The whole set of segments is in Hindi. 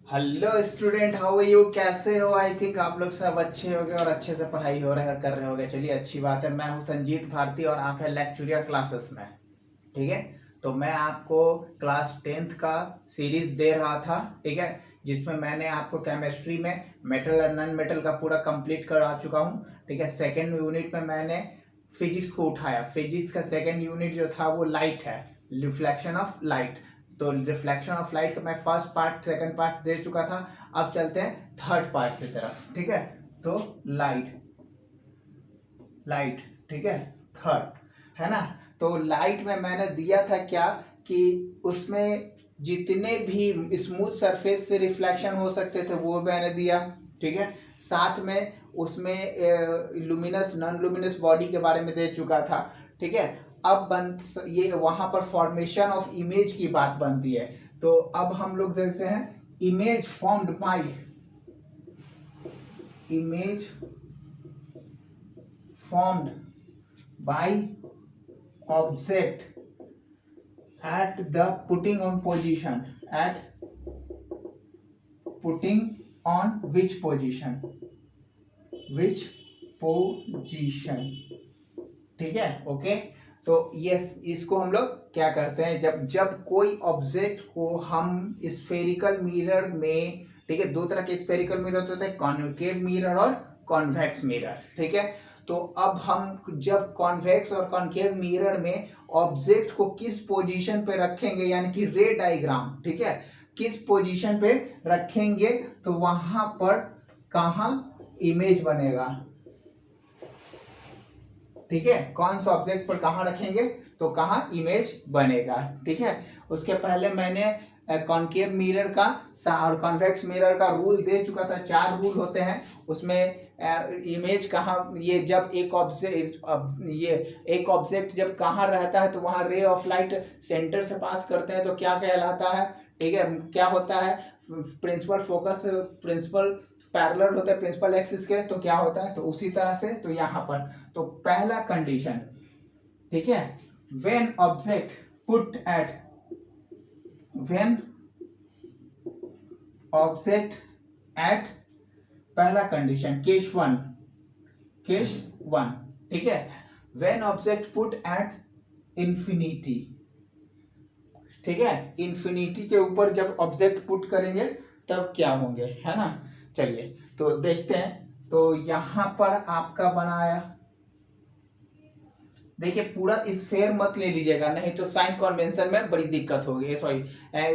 Hello student, how are you? कैसे हो? आई थिंक आप लोग सब अच्छे होंगे और अच्छे से पढ़ाई हो रहे कर रहे होंगे। चलिए, अच्छी बात है। मैं हूं संजीत भारती और आप है लेक्चुरिया क्लासेस में। ठीक है, तो मैं आपको क्लास 10th का सीरीज दे रहा था। ठीक है, जिसमें मैंने आपको केमिस्ट्री में मेटल और नॉन मेटल का पूरा कंप्लीट करा चुका हूँ। ठीक है, सेकेंड यूनिट में मैंने फिजिक्स को उठाया। फिजिक्स का सेकेंड यूनिट जो था वो लाइट है, रिफ्लेक्शन ऑफ लाइट। तो रिफ्लेक्शन ऑफ लाइट का मैं फर्स्ट पार्ट सेकंड पार्ट दे चुका था। अब चलते हैं थर्ड पार्ट की तरफ। ठीक है, तो लाइट लाइट ठीक है, थर्ड है ना। तो लाइट में मैंने दिया था क्या कि उसमें जितने भी स्मूथ सरफेस से रिफ्लेक्शन हो सकते थे वो मैंने दिया। ठीक है, साथ में उसमें लुमिनस नॉन लुमिनस बॉडी के बारे में दे चुका था। ठीक है, अब बन ये वहां पर फॉर्मेशन ऑफ इमेज की बात बनती है। तो अब हम लोग देखते हैं image formed by image formed by object at the putting on position, at putting on which position, which position। ठीक है, ओके। तो ये इसको हम लोग क्या करते हैं, जब जब कोई ऑब्जेक्ट को हम स्फेरिकल मिरर में, ठीक है, दो तरह के स्फेरिकल मिरर होते हैं, कॉन्केव मिरर और कॉन्वेक्स मिरर। ठीक है, तो अब हम जब कॉन्वेक्स और कॉन्केव मिरर में ऑब्जेक्ट को किस पोजीशन पे रखेंगे, यानी कि रे डायग्राम, ठीक है, किस पोजीशन पे रखेंगे तो वहां पर कहां इमेज बनेगा। ठीक है, कौन सा ऑब्जेक्ट पर कहां रखेंगे तो कहां इमेज बनेगा। ठीक है, उसके पहले मैंने कॉन्केव मिरर का और कॉन्वेक्स मिरर का रूल दे चुका था। 4 रूल होते हैं उसमें। इमेज कहाँ, ये जब एक ऑब्जेक्ट जब कहाँ रहता है तो वहां रे ऑफ लाइट सेंटर से पास करते हैं तो क्या कहलाता है। ठीक है, क्या होता है, प्रिंसिपल फोकस प्रिंसिपल पैरेलल होता है प्रिंसिपल एक्सिस के, तो क्या होता है, तो उसी तरह से तो यहाँ पर तो पहला कंडीशन, ठीक है, when object put at when object at पहला कंडीशन केस वन, ठीक है, when object put at infinity. ठीक है, इंफिनिटी के ऊपर जब ऑब्जेक्ट पुट करेंगे तब क्या होंगे, है ना। चलिए तो देखते हैं। तो यहां पर आपका बनाया, देखिए पूरा स्फेयर मत ले लीजिएगा, नहीं तो साइन कन्वेंशन में बड़ी दिक्कत होगी। सॉरी,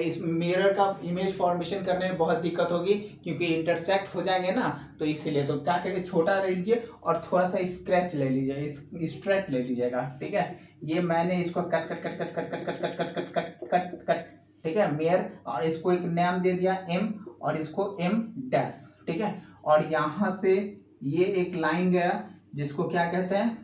इस मिरर का इमेज फॉर्मेशन करने में बहुत दिक्कत होगी क्योंकि इंटरसेक्ट हो जाएंगे ना, तो इसीलिए तो क्या करिए, छोटा ले लीजिए और थोड़ा सा स्क्रैच ले लीजिए, स्ट्रेट ले लीजिएगा। ठीक है, ये मैंने इसको cut cut cut cut cut cut cut cut cut cut cut cut cut ठीक है, मेयर, और इसको एक नाम दे दिया एम और इसको एम डैश। ठीक है, और यहां से ये एक लाइन गया जिसको क्या कहते हैं,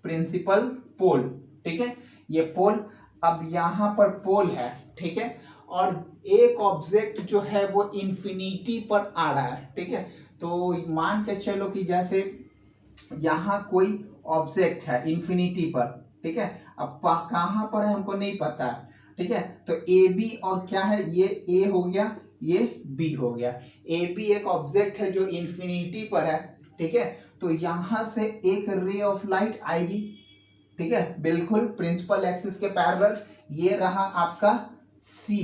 प्रिंसिपल पोल। ठीक है, ये पोल, अब यहां पर पोल है। ठीक है, और एक ऑब्जेक्ट जो है वो इंफिनिटी पर आ रहा है। ठीक है, तो मान के चलो कि जैसे यहां कोई ऑब्जेक्ट है इंफिनिटी पर। ठीक है, अब कहां पर है हमको नहीं पता है। ठीक है, तो ए बी और क्या है, ये ए हो गया, ये बी हो गया। ए बी एक ऑब्जेक्ट है जो इंफिनिटी पर है। ठीक है, तो यहां से एक रे ऑफ लाइट आएगी। ठीक है, बिल्कुल प्रिंसिपल एक्सिस के पैरेलल। ये रहा आपका सी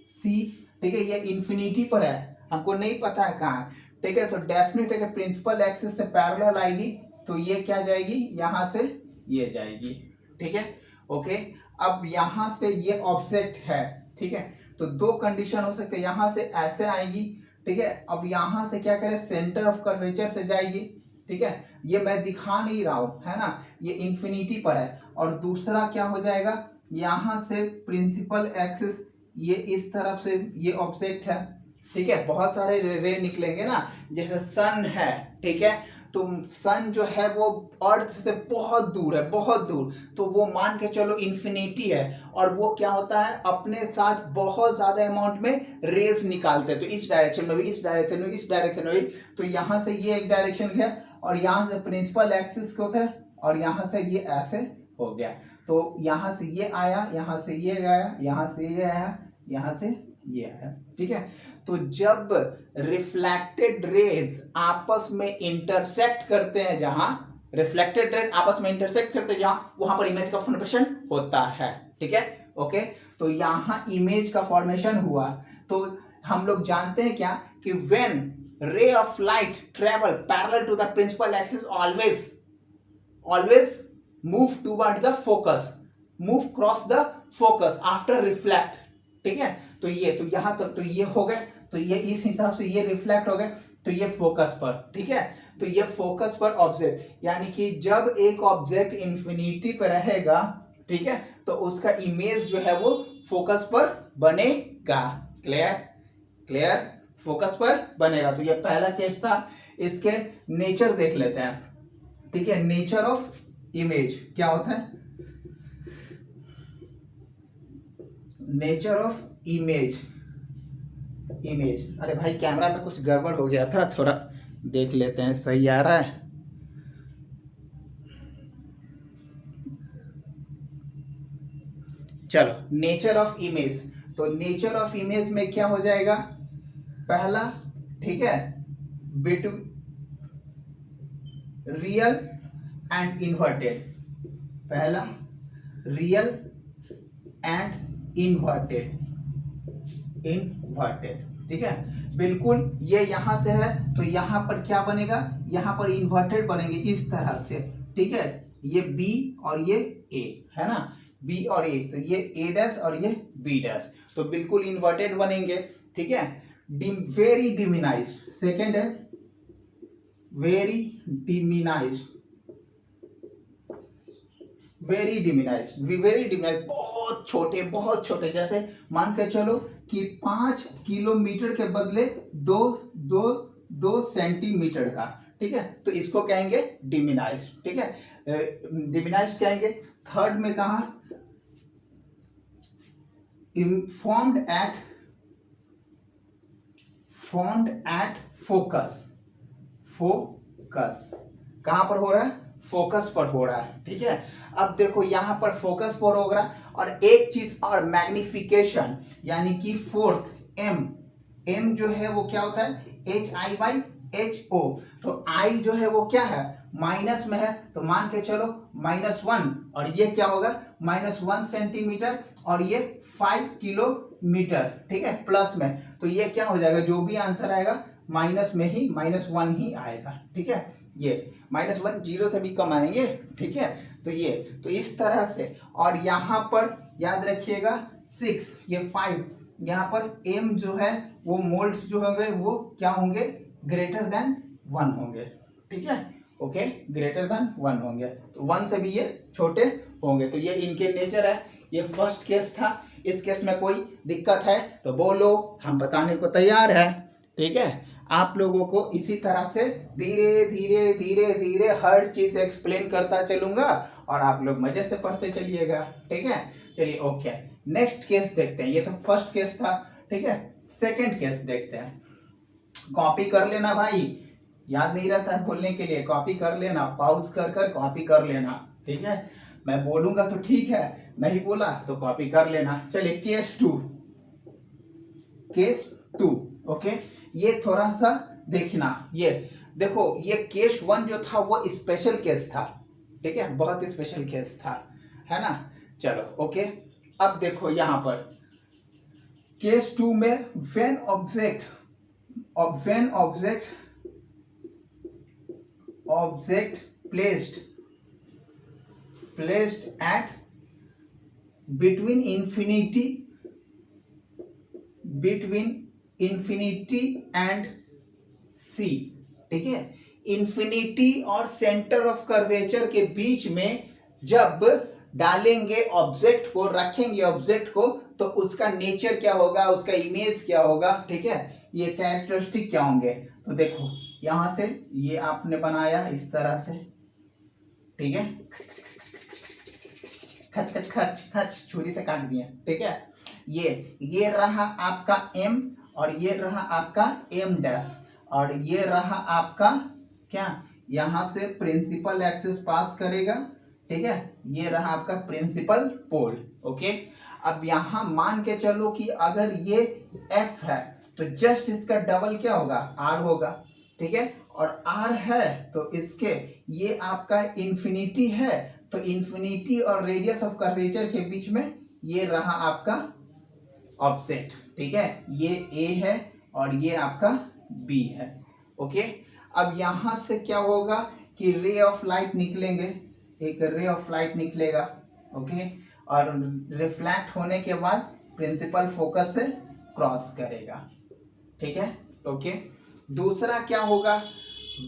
सी। ठीक है, ये इंफिनिटी पर है, हमको नहीं पता है कहाँ है। ठीक है, तो डेफिनेट है कि प्रिंसिपल एक्सिस से पैरेलल आएगी, तो ये क्या जाएगी, यहां से ये जाएगी। ठीक है, ओके। अब यहां से ये ऑब्जेक्ट है। ठीक है, तो 2 कंडीशन हो सकते हैं, यहां से ऐसे आएगी। ठीक है, अब यहां से क्या करें, सेंटर ऑफ कर्वेचर से जाएगी। ठीक है, ये मैं दिखा नहीं रहा हूं, है ना, ये इंफिनिटी पर है। और दूसरा क्या हो जाएगा, यहां से प्रिंसिपल एक्सिस, ये इस तरफ से ये ऑब्जेक्ट है। ठीक है, बहुत सारे रे निकलेंगे ना, जैसे सन है। ठीक है, तो सन जो है वो अर्थ से बहुत दूर है, बहुत दूर, तो वो मान के चलो इंफिनिटी है, और वो क्या होता है, अपने साथ बहुत ज्यादा अमाउंट में रेज निकालते हैं। तो इस डायरेक्शन में भी, इस डायरेक्शन में, इस डायरेक्शन में भी, तो यहां से ये एक डायरेक्शन गया और यहां से प्रिंसिपल एक्सिस को होता है और यहां से ये ऐसे हो गया। तो यहां से ये आया, यहां से ये गया, यहां से ये आया, यहां से ये है, ठीक है। तो जब रिफ्लेक्टेड रेज आपस में इंटरसेक्ट करते हैं, जहां रिफ्लेक्टेड रेज आपस में इंटरसेक्ट करते हैं जहां, वहां पर इमेज का फॉर्मेशन होता है, ठीक है। ओके, तो यहां इमेज का फॉर्मेशन हुआ। तो हम लोग जानते हैं क्या कि when ray of light travel parallel to the principal axis always move toward the focus, move cross the focus after reflect, ठीक है। तो यहां तक तो ये हो गए, तो ये इस हिसाब से ये रिफ्लेक्ट हो गए, तो ये फोकस पर, ठीक है। तो ये फोकस पर ऑब्जेक्ट, यानी कि जब एक ऑब्जेक्ट इंफिनिटी पर रहेगा, ठीक है, तो उसका इमेज जो है वो फोकस पर बनेगा। क्लियर, फोकस पर बनेगा। तो ये पहला केस था। इसके नेचर देख लेते हैं, ठीक है। नेचर ऑफ इमेज क्या होता है? नेचर ऑफ इमेज, अरे भाई कैमरा में कुछ गड़बड़ हो गया था, थोड़ा देख लेते हैं सही आ रहा है। चलो, नेचर ऑफ इमेज। तो नेचर ऑफ इमेज में क्या हो जाएगा? पहला, ठीक है, बिटवीन रियल एंड इन्वर्टेड, पहला रियल एंड इन्वर्टेड, ठीक है। बिल्कुल ये यहां से है, तो यहां पर क्या बनेगा? यहां पर इन्वर्टेड बनेंगे इस तरह से, ठीक है। ये बी और ये ए है ना, बी और ए, तो ये ए डैश और ये बी डैश, तो बिल्कुल इन्वर्टेड बनेंगे, ठीक है। वेरी डिमिनाइज्ड, सेकेंड है वेरी डिमिनाइज्ड, बहुत छोटे, जैसे मान के चलो कि 5 किलोमीटर के बदले 2 सेंटीमीटर का, ठीक है। तो इसको कहेंगे डिमिनाइज्ड, ठीक है, डिमिनाइज्ड कहेंगे। थर्ड में कहा फॉर्म्ड एट फोकस, कहां पर हो रहा है? फोकस पर हो रहा है, ठीक है। अब देखो यहां पर फोकस पर हो रहा है, और एक चीज और, मैग्निफिकेशन, यानी कि फोर्थ एम जो है वो क्या होता है? HI/HO। तो I जो है वो क्या है? माइनस में है, तो मान के चलो -1, और ये क्या होगा? -1 सेंटीमीटर, और ये 5 किलोमीटर, ठीक है, प्लस में। तो ये क्या हो जाएगा? जो भी आंसर आएगा माइनस में ही -1 ही आएगा, ठीक है। ये -1 0 से भी कम आएंगे, ठीक है। तो ये तो इस तरह से, और यहाँ पर याद रखिएगा 6, ये 5, यहाँ पर m जो है वो मोल्स जो होंगे वो क्या होंगे? ग्रेटर देन 1 होंगे, ठीक है। ओके, ग्रेटर देन 1 होंगे, तो 1 से भी ये छोटे होंगे। तो ये इनके नेचर है। ये फर्स्ट केस था। इस केस में कोई दिक्कत है तो बोलो, हम बताने को तैयार है, ठीक है। आप लोगों को इसी तरह से धीरे धीरे हर चीज एक्सप्लेन करता चलूंगा, और आप लोग मजे से पढ़ते चलिएगा, ठीक है। चलिए, ओके, नेक्स्ट केस देखते हैं। ये तो फर्स्ट केस था, ठीक है। सेकंड केस देखते हैं। कॉपी कर लेना भाई, याद नहीं रहता है बोलने के लिए, कॉपी कर लेना, पॉज कर कॉपी कर लेना, ठीक है। मैं बोलूंगा तो ठीक है, नहीं बोला तो कॉपी कर लेना। चलिए, केस टू, ओके। ये थोड़ा सा देखना, ये देखो, ये केस 1 जो था वो स्पेशल केस था, ठीक है, बहुत स्पेशल केस था, है ना। चलो, ओके। अब देखो यहां पर केस 2 में when object placed at between infinity and C, ठीक है। इंफिनिटी और सेंटर ऑफ कर्वेचर के बीच में जब डालेंगे ऑब्जेक्ट को, रखेंगे ऑब्जेक्ट को, तो उसका नेचर क्या होगा, उसका इमेज क्या होगा, ठीक है। ये कैरेक्टरिस्टिक क्या होंगे? तो देखो यहां से ये आपने बनाया इस तरह से, ठीक है, खच खच खच खच छुरी से काट दिए, ठीक है। ये रहा आपका M, और ये रहा आपका M डैश, और ये रहा आपका क्या, यहां से प्रिंसिपल एक्सिस पास करेगा, ठीक है। ये रहा आपका प्रिंसिपल पोल, ओके। अब यहाँ मान के चलो कि अगर ये F है तो जस्ट इसका डबल क्या होगा, R होगा, ठीक है। और R है तो इसके ये आपका इन्फिनिटी है, तो इन्फिनिटी और रेडियस ऑफ कर्वेचर के बीच में ये रहा आपका ऑब्जेक्ट, ठीक है। ये A है और ये आपका B है, ओके। अब यहाँ से क्या होगा कि रे ऑफ लाइट निकलेंगे, एक रे ऑफ लाइट निकलेगा, ओके, और रिफ्लेक्ट होने के बाद प्रिंसिपल फोकस से क्रॉस करेगा, ठीक है, ओके। दूसरा क्या होगा,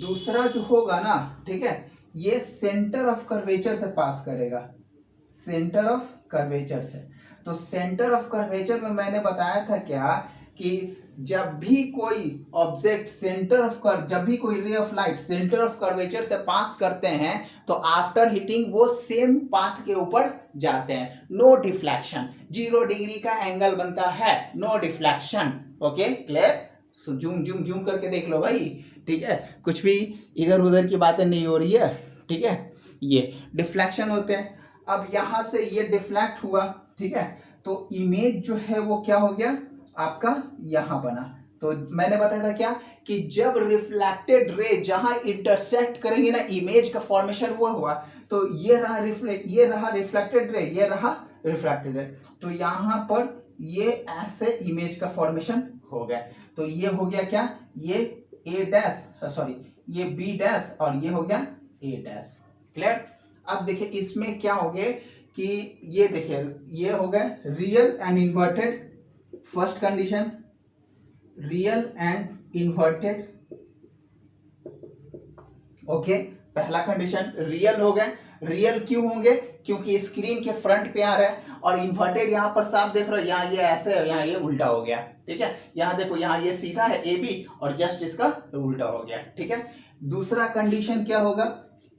दूसरा जो होगा ना, ठीक है, ये सेंटर ऑफ कर्वेचर से पास करेगा, सेंटर ऑफ कर्वेचर से। तो सेंटर ऑफ कर्वेचर में मैंने बताया था क्या कि जब भी कोई ऑब्जेक्ट सेंटर ऑफ कर, जब भी कोई रे of light centre of curvature से पास करते हैं तो आफ्टर हिटिंग वो सेम पाथ के ऊपर जाते हैं, नो डिफ्लेक्शन, 0 डिग्री का एंगल बनता है, नो डिफ्लेक्शन, ओके, क्लियर। सो जूम जूम जूम करके देख लो भाई, ठीक है, कुछ भी इधर उधर की बातें नहीं हो रही है, ठीक है, ये डिफ्लेक्शन होते हैं। अब यहां से ये डिफ्लेक्ट हुआ, ठीक है, तो इमेज जो है वो क्या हो गया आपका, यहां बना। तो मैंने बताया था क्या कि जब रिफ्लेक्टेड रे जहां इंटरसेक्ट करेंगे ना, इमेज का फॉर्मेशन वो हुआ, तो ये रहा रिफ्लेक्टेड रे, ये रहा रिफ्लेक्टेड रे, तो यहां पर ये ऐसे इमेज का फॉर्मेशन हो गया। तो ये हो गया क्या, ये ए डैश, सॉरी ये बी डैश और ये हो गया ए डैश, क्लियर। अब देखिए इसमें क्या हो गया कि ये देखिए ये हो गया real and inverted, first condition real and inverted, okay, पहला कंडीशन रियल हो गए। रियल क्यों होंगे, क्योंकि स्क्रीन के फ्रंट पे आ रहा है, और इन्वर्टेड यहाँ पर साफ देख रहे हो, यहाँ ये ऐसे है, यहाँ ये उल्टा हो गया, ठीक है। यहाँ देखो यहाँ ये सीधा है ए बी और जस्ट इसका उल्टा हो गया, ठीक है। दूसरा कंडीशन क्या होगा,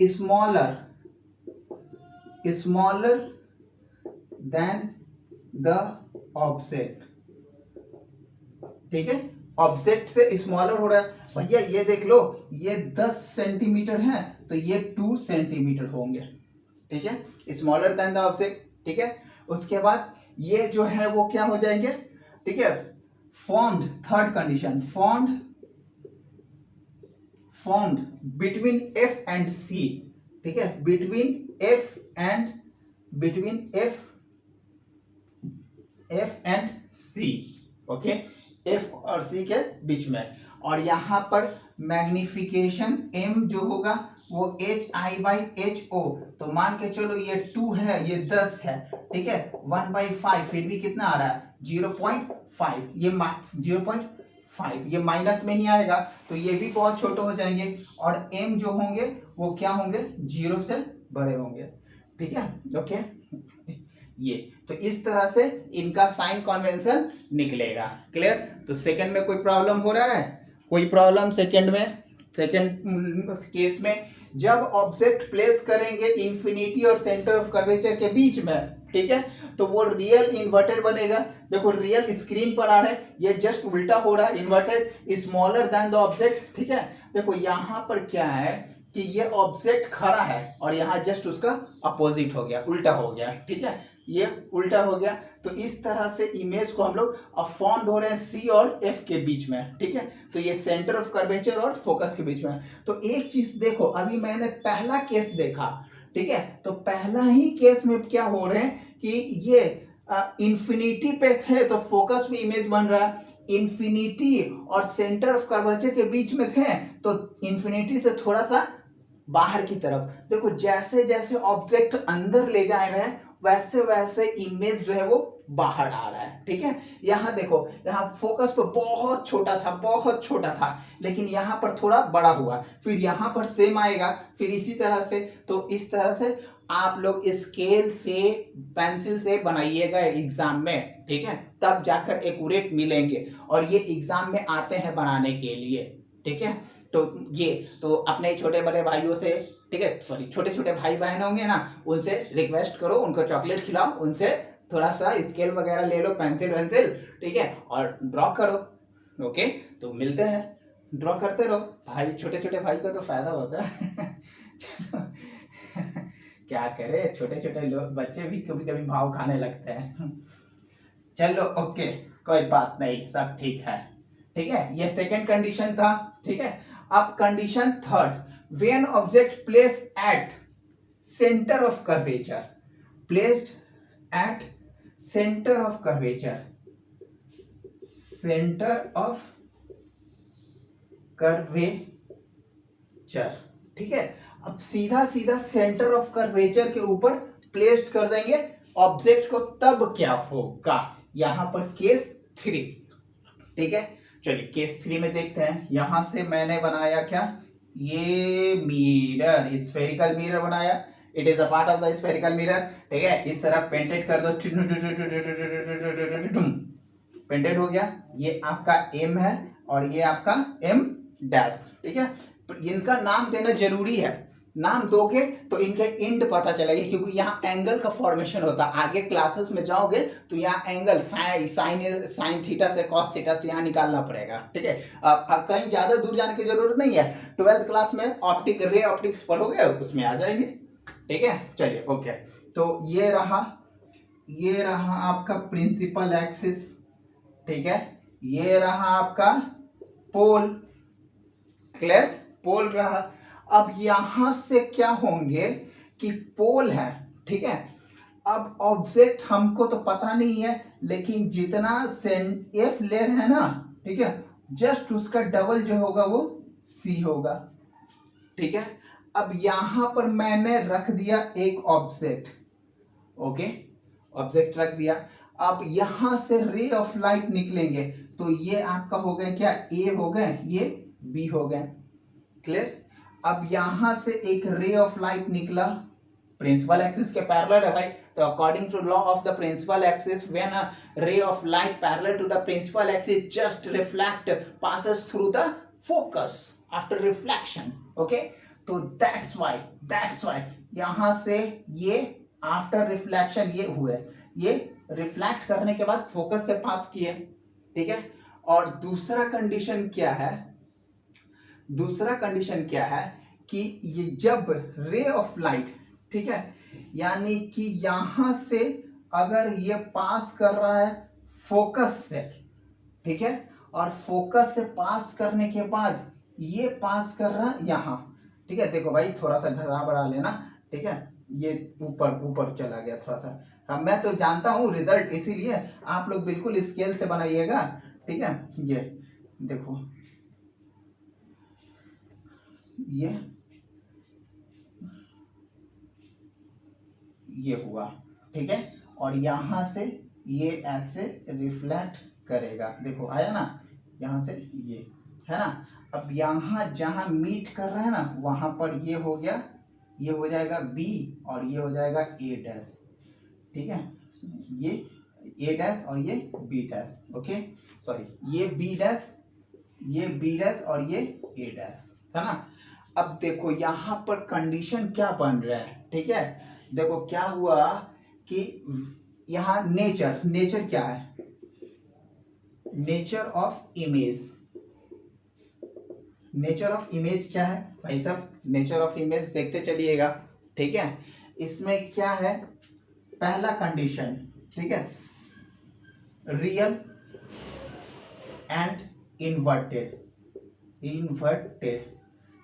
smaller smaller than the object, ठीक है, ऑब्जेक्ट से स्मॉलर हो रहा है भैया, ये देख लो ये 10 सेंटीमीटर है तो ये 2 सेंटीमीटर होंगे, ठीक है, स्मॉलर देन द ऑब्जेक्ट, ठीक है। उसके बाद ये जो है वो क्या हो जाएंगे, ठीक है, formed, third condition formed between F and C, ठीक है, between F and C, okay, F और सी के बीच में। और यहां पर मैग्निफिकेशन एम जो होगा वो HI/HO, तो मान के चलो ये 2 है, ये 10 है, ठीक है, 1/5, फिर भी कितना आ रहा है 0.5, ये 0.5, ये माइनस में ही आएगा तो ये भी बहुत छोटे हो जाएंगे, और एम जो होंगे वो क्या होंगे 0 से बड़े होंगे, ठीक है, ओके। ये तो इस तरह से इनका साइन कन्वेंशन निकलेगा, क्लियर। तो सेकंड में कोई प्रॉब्लम हो रहा है, कोई प्रॉब्लम सेकंड में, सेकंड केस में जब ऑब्जेक्ट प्लेस करेंगे इंफिनिटी और सेंटर ऑफ कर्वेचर के बीच में, ठीक है, तो वो रियल इन्वर्टेड बनेगा। देखो रियल स्क्रीन पर आ रहा है, ये जस्ट उल्टा हो रहा है, inverted smaller than the object, ठीक है। देखो यहां पर क्या है कि ये ऑब्जेक्ट खड़ा है और यहाँ जस्ट उसका अपोजिट हो गया, उल्टा हो गया, ठीक है, ये उल्टा हो गया। तो इस तरह से इमेज को हम लोग अब फॉर्म हो रहे हैं सी और एफ के बीच में, ठीक है, तो ये सेंटर ऑफ कर्वेचर और फोकस के बीच में। तो एक चीज देखो, अभी मैंने पहला केस देखा, ठीक है, तो पहला ही केस में क्या हो रहे हैं कि ये इंफिनिटी पे थे तो फोकस पे इमेज बन रहा है, इंफिनिटी और सेंटर ऑफ कर्वेचर के बीच में थे तो इंफिनिटी से थोड़ा सा बाहर की तरफ। देखो जैसे जैसे ऑब्जेक्ट अंदर ले जा रहे हैं वैसे वैसे इमेज जो है वो बाहर आ रहा है, ठीक है। यहाँ देखो, यहाँ फोकस पे बहुत छोटा था, लेकिन यहाँ पर थोड़ा बड़ा हुआ, फिर यहाँ पर सेम आएगा, फिर इसी तरह से। तो इस तरह से आप लोग स्केल से पेंसिल से बनाइएगा एग्जाम में, ठीक है, तब जाकर एक्यूरेट मिलेंगे, और ये एग्जाम में आते हैं बनाने के लिए, ठीक है। तो ये तो अपने छोटे बड़े भाइयों से, ठीक है, सॉरी छोटे छोटे भाई बहन होंगे ना, उनसे रिक्वेस्ट करो, उनको चॉकलेट खिलाओ, उनसे थोड़ा सा स्केल वगैरह ले लो, पेंसिल वेंसिल, ठीक है, और ड्रॉ करो, ओके। तो मिलते हैं, ड्रॉ करते रहो भाई, छोटे छोटे भाई का तो फायदा होता है क्या करे, छोटे छोटे लोग बच्चे भी कभी कभी भाव खाने लगते हैं। चलो ओके, कोई बात नहीं, सब ठीक है। ठीक है, ये सेकंड कंडीशन था। ठीक है, अब condition third, when object place at centre of curvature, placed at centre of curvature, centre of curvature. ठीक है, अब सीधा सीधा सेंटर ऑफ कर्वेचर के ऊपर प्लेस्ड कर देंगे ऑब्जेक्ट को, तब क्या होगा, यहां पर केस 3। ठीक है, चलिए केस 3 में देखते हैं। यहां से मैंने बनाया क्या, ये मिरर, स्फेरिकल मिरर बनाया, it is a part of the spherical mirror. ठीक है, इस तरह पेंटेड कर दो, पेंटेड हो गया। ये आपका एम है और ये आपका एम डैश। ठीक है, इनका नाम देना जरूरी है, नाम दोगे तो इनके इंड पता चलेगा, क्योंकि यहाँ एंगल का फॉर्मेशन होता है। आगे क्लासेस में जाओगे तो यहाँ एंगल साइन थीटा से कॉस थीटा से यहाँ निकालना पड़ेगा। ठीक है, अब कहीं ज्यादा दूर जाने की जरूरत नहीं है, 12th क्लास में ऑप्टिक रे ऑप्टिक्स पढ़ोगे उसमें आ जाएंगे। ठीक है, चलिए ओके, तो ये रहा आपका प्रिंसिपल एक्सिस। ठीक है, ये रहा आपका पोल, क्लियर, पोल रहा। अब यहां से क्या होंगे कि पोल है। ठीक है, अब ऑब्जेक्ट हमको तो पता नहीं है, लेकिन जितना एफ लेयर है ना, ठीक है, जस्ट उसका डबल जो होगा वो सी होगा। ठीक है, अब यहां पर मैंने रख दिया एक ऑब्जेक्ट, ओके, ऑब्जेक्ट रख दिया। अब यहां से रे ऑफ लाइट निकलेंगे, तो ये आपका हो गया क्या, ए हो गए, ये बी हो गए, क्लियर। अब यहां से एक रे ऑफ लाइट निकला, प्रिंसिपल एक्सिस के पैरेलल है भाई, तो according to law of the principal axis, when a ray of light parallel to the principal axis just reflect passes through the focus after reflection. Okay, तो दैट्स व्हाई यहां से ये आफ्टर रिफ्लेक्शन ये हुए, ये रिफ्लेक्ट करने के बाद फोकस से पास किए। ठीक है, और दूसरा कंडीशन क्या है, दूसरा कंडीशन क्या है कि ये जब रे ऑफ लाइट, ठीक है, यानी कि यहां से अगर ये पास कर रहा है फोकस से, ठीक है, और फोकस से पास करने के बाद ये पास कर रहा है यहां। ठीक है, देखो भाई थोड़ा सा घसा बढ़ा लेना। ठीक है, ये ऊपर ऊपर चला गया थोड़ा सा। हाँ, मैं तो जानता हूं रिजल्ट, इसीलिए आप लोग बिल्कुल स्केल से बनाइएगा। ठीक है, ये देखो, ये हुआ। ठीक है, और यहां से ये ऐसे रिफ्लेक्ट करेगा, देखो आया ना, यहां से ये है ना। अब यहां जहां मीट कर रहा है ना, वहां पर ये हो गया, ये हो जाएगा बी और ये हो जाएगा ए डैश। ठीक है, ये ए डैश और ये बी डैश, ओके, सॉरी, ये बी डैश, ये बी डैश और ये ए डैश, है ना। अब देखो यहां पर कंडीशन क्या बन रहा है। ठीक है, देखो क्या हुआ कि यहां नेचर क्या है, nature of image, nature of image क्या है भाई साहब, नेचर ऑफ इमेज देखते चलिएगा। ठीक है, इसमें क्या है, पहला कंडीशन, ठीक है, रियल एंड इन्वर्टेड, इन्वर्टेड।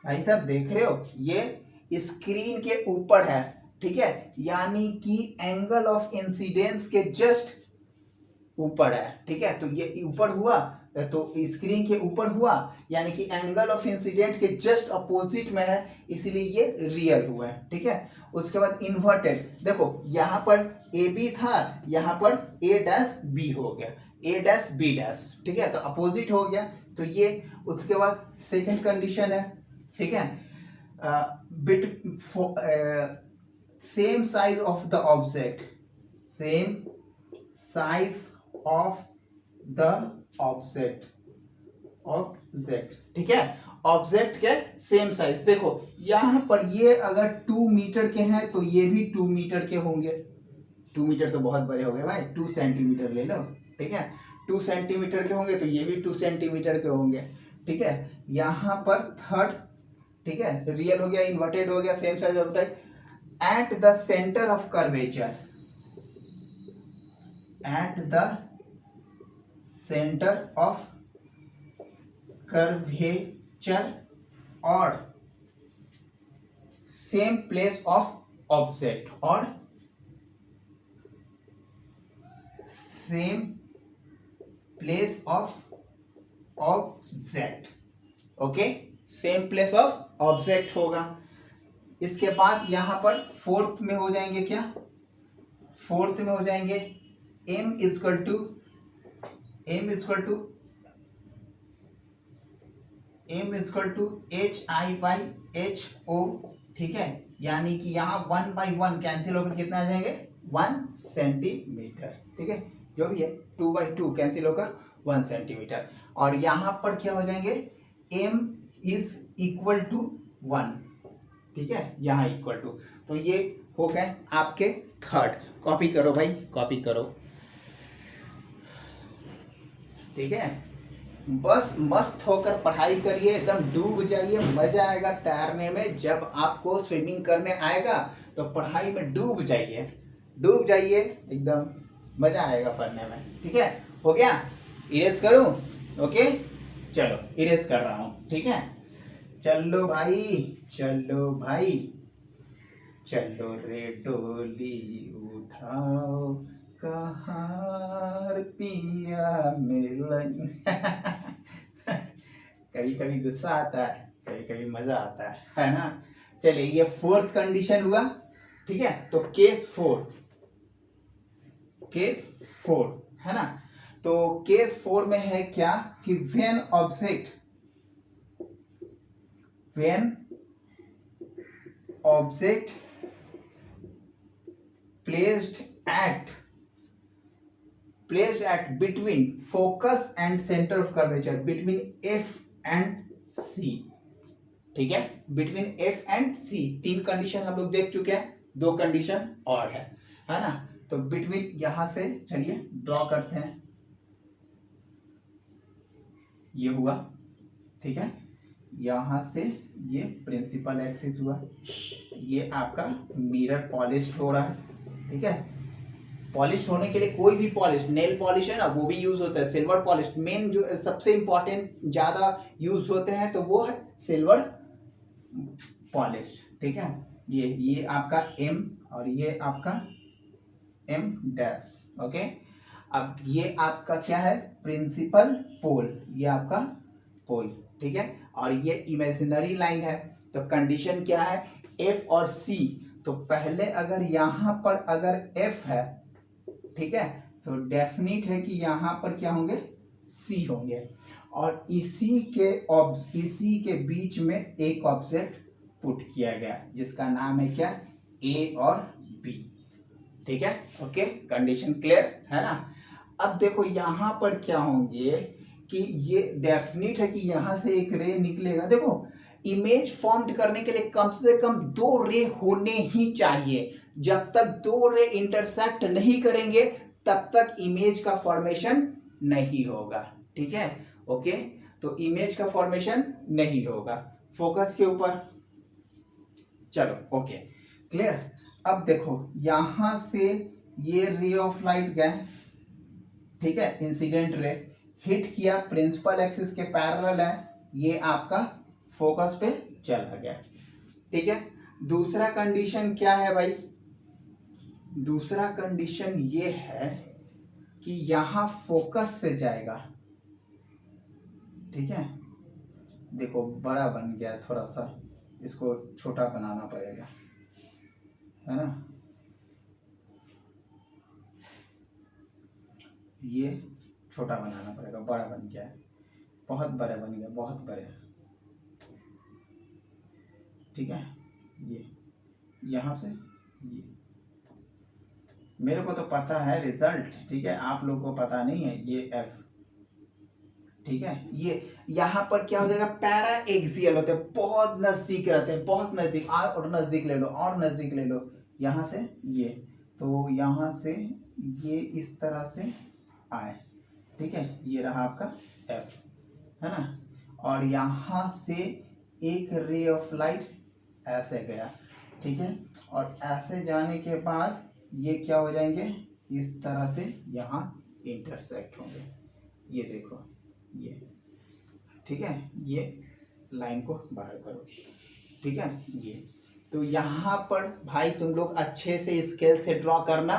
भाई साहब देख रहे हो, ये स्क्रीन के ऊपर है। ठीक है, यानी कि एंगल ऑफ इंसिडेंस के जस्ट ऊपर है। ठीक है, तो ये ऊपर हुआ, तो स्क्रीन के ऊपर हुआ, यानी कि एंगल ऑफ इंसिडेंट के जस्ट अपोजिट में है, इसीलिए ये रियल हुआ है। ठीक है, उसके बाद इन्वर्टेड, देखो यहां पर ए बी था, यहां पर ए डैश बी हो गया, ए डैश बी डैश। ठीक है, तो अपोजिट हो गया, तो ये। उसके बाद सेकंड कंडीशन है, ठीक है, bit same size of the object, same size of the object, ठीक है, ऑब्जेक्ट के सेम साइज। देखो यहां पर ये अगर 2 मीटर के हैं तो ये भी 2 मीटर के होंगे। 2 मीटर तो बहुत बड़े हो गए भाई, 2 सेंटीमीटर ले लो। ठीक है, 2 सेंटीमीटर के होंगे तो ये भी 2 सेंटीमीटर के होंगे। ठीक है, यहां पर थर्ड, ठीक है, रियल हो गया, इन्वर्टेड हो गया, same size object at the centre of curvature, at the centre of curvature और सेम प्लेस ऑफ ऑब्जेक्ट और same place of object. Okay, same place of object होगा। इसके बाद यहां पर फोर्थ में हो जाएंगे क्या, फोर्थ में हो जाएंगे m equal to H I by H O. ठीक है, यानी कि यहाँ 1/1 कैंसिल होकर कितना आ जाएंगे 1 सेंटीमीटर। ठीक है, जो भी है 2/2 कैंसिल होकर 1 सेंटीमीटर। और यहाँ पर क्या हो जाएंगे m इज इक्वल टू 1। ठीक है, यहाँ इक्वल टू, तो ये हो गए आपके थर्ड। कॉपी करो भाई, कॉपी करो। ठीक है, बस मस्त होकर पढ़ाई करिए, एकदम डूब जाइए, मजा आएगा तैरने में। जब आपको स्विमिंग करने आएगा तो पढ़ाई में डूब जाइए, डूब जाइए, एकदम मजा आएगा पढ़ने में। ठीक है, हो गया, इरेज करूं? ओके, चलो इरेज कर रहा हूं। ठीक है, चलो भाई, चलो भाई, चलो रे डोली उठाओ कहार पिया मिलन। कभी कभी गुस्सा आता है, कभी कभी मजा आता है ना। चलिए, ये फोर्थ कंडीशन हुआ। ठीक है, तो केस 4 है ना। तो केस 4 में है क्या कि when object placed at between focus and center of curvature, between F and C। ठीक है, between F and C, 3 condition हम लोग देख चुके हैं, 2 कंडीशन और है ना। तो between यहां से चलिए ड्रॉ करते हैं, ये हुआ। ठीक है, यहां से ये प्रिंसिपल एक्सिस हुआ, ये आपका मिरर पॉलिश हो रहा है। ठीक है, पॉलिश होने के लिए कोई भी पॉलिश, नेल पॉलिश है ना, वो भी यूज होता है। सिल्वर पॉलिश मेन जो सबसे इंपॉर्टेंट ज्यादा यूज होते हैं, तो वो है सिल्वर पॉलिश। ठीक है, ये आपका M और ये आपका M डैश। ओके, अब ये आपका क्या है प्रिंसिपल पोल, ये आपका पोल। ठीक है, और ये इमेजिनरी लाइन है। तो कंडीशन क्या है F और C। तो पहले अगर यहाँ पर अगर F है, ठीक है, तो डेफिनेट है कि यहाँ पर क्या होंगे C होंगे। और इसी के बीच में एक ऑब्जेक्ट पुट किया गया जिसका नाम है क्या A और B। ठीक है, ओके, कंडीशन क्लियर है ना। अब देखो यहाँ पर क्या होंगे कि ये डेफिनेट है कि यहाँ से एक रे निकलेगा। देखो, इमेज फॉर्म्ड करने के लिए कम से कम 2 रे होने ही चाहिए। जब तक 2 रे इंटरसेक्ट नहीं करेंगे तब तक इमेज का फॉर्मेशन नहीं होगा। ठीक है, ओके, तो इमेज का फॉर्मेशन नहीं होगा। फोकस के ऊपर, चलो, ओके, क्लियर। अब देखो यहां से ये रे ऑफ लाइट गए, ठीक है, इंसिडेंट रे हिट किया, प्रिंसिपल एक्सिस के पैरेलल है, ये आपका फोकस पे चला गया। ठीक है, दूसरा कंडीशन क्या है भाई, दूसरा कंडीशन ये है कि यहां फोकस से जाएगा। ठीक है, देखो बड़ा बन गया, थोड़ा सा इसको छोटा बनाना पड़ेगा, है ना। ये छोटा बनाना पड़ेगा, बड़ा बन गया है, बहुत बड़ा बन गया, बहुत बड़े। ठीक है, ये यहाँ से ये मेरे को तो पता है रिजल्ट, ठीक है, आप लोगों को पता नहीं है, ये F। ठीक है, ये यहाँ पर क्या हो जाएगा पैरा एक्सियल होते हैं, बहुत नजदीक रहते हैं, बहुत नजदीक। और नजदीक ले लो, और नजदीक ले लो, यहाँ से ये, तो यहाँ से ये इस तरह से आए। ठीक है, ये रहा आपका F, है ना। और यहाँ से एक रे ऑफ लाइट ऐसे गया। ठीक है, और ऐसे जाने के बाद ये क्या हो जाएंगे, इस तरह से यहाँ इंटरसेक्ट होंगे। ये देखो ये, ठीक है, ये लाइन को बाहर करो, ठीक है। ये तो यहाँ पर भाई तुम लोग अच्छे से स्केल से ड्रॉ करना,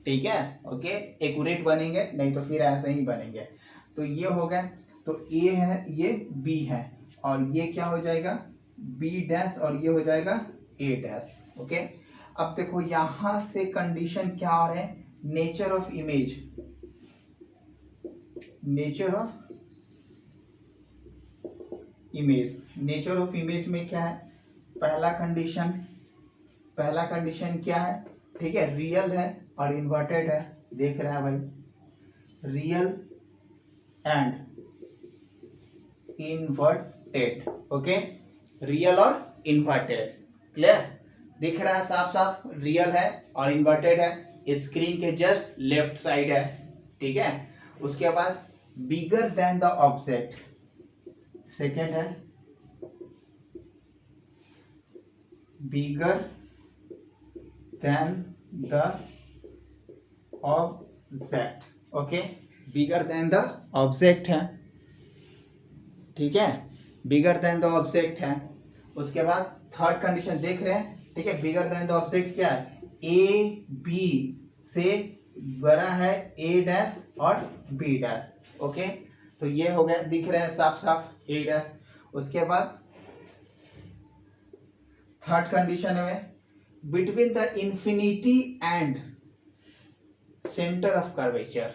ठीक है, ओके। एक्यूरेट बनेंगे, नहीं तो फिर ऐसे ही बनेंगे। तो ये हो गया, तो ए है, ये बी है, और ये क्या हो जाएगा बी डैश, और ये हो जाएगा ए डैश, ओके। अब देखो यहां से कंडीशन क्या आ रहा है, nature of image, nature of image, nature of image में क्या है, पहला कंडीशन क्या है, ठीक है, रियल है और इन्वर्टेड है, देख रहा है भाई, real and inverted, okay, real और इन्वर्टेड, क्लियर, दिख रहा है साफ साफ, रियल है और इन्वर्टेड है, स्क्रीन के जस्ट लेफ्ट साइड है, ठीक है। उसके बाद bigger than the object, second है bigger than the object, okay, bigger than the object है, ठीक है, बिगर देन द ऑब्जेक्ट है। उसके बाद थर्ड कंडीशन देख रहे हैं, ठीक है, बिगर देन द ऑब्जेक्ट क्या है, ए बी से बड़ा है ए डैश और बी डैश, ओके। तो ये हो गया, दिख रहे हैं साफ साफ ए डैश। उसके बाद थर्ड कंडीशन में between the infinity and centre of curvature,